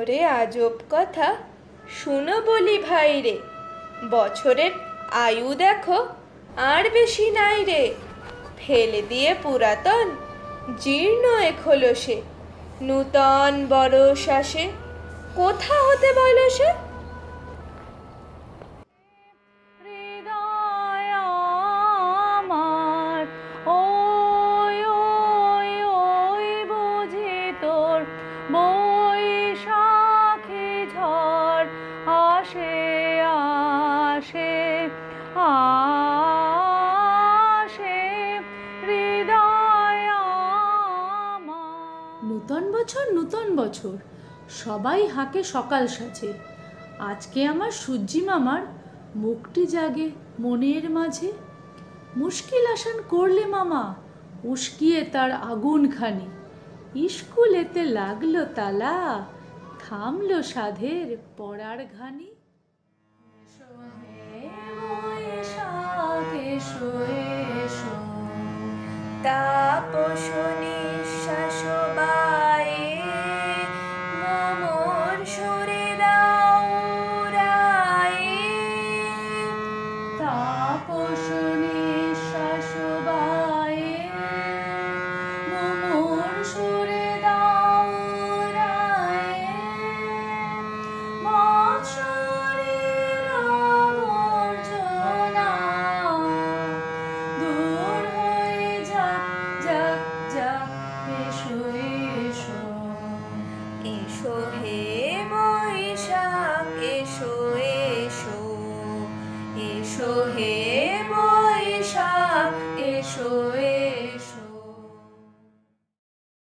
ওরে আজব কথা শুনো বলি ভাই রে, বছরের আয়ু দেখো আর বেশি নাই রে। ফেলে দিয়ে পুরাতন জীর্ণ এ খোলসে, নূতন বরষ আসে কোথা হতে বলো সে। হৃদয় আমার ওই ওই ওই বুঝি তোর বৈশাখী ঝড় আসে আসে আসে হৃদয় আমার। নূতন বছর নূতন বছর, সবাই হাঁকে সকাল সাজে। আজকে আমার সূর্যি মামার মুখটি জাগে মনের মাঝে। মুশকিল আসান করলে মামা উস্কিয়ে তার আগুনখানি। স্কুলেতে লাগলো তালা, থামলো সাধের পড়ার ঘানি। এসো হে বৈশাখ এসো এসো, তাপসনী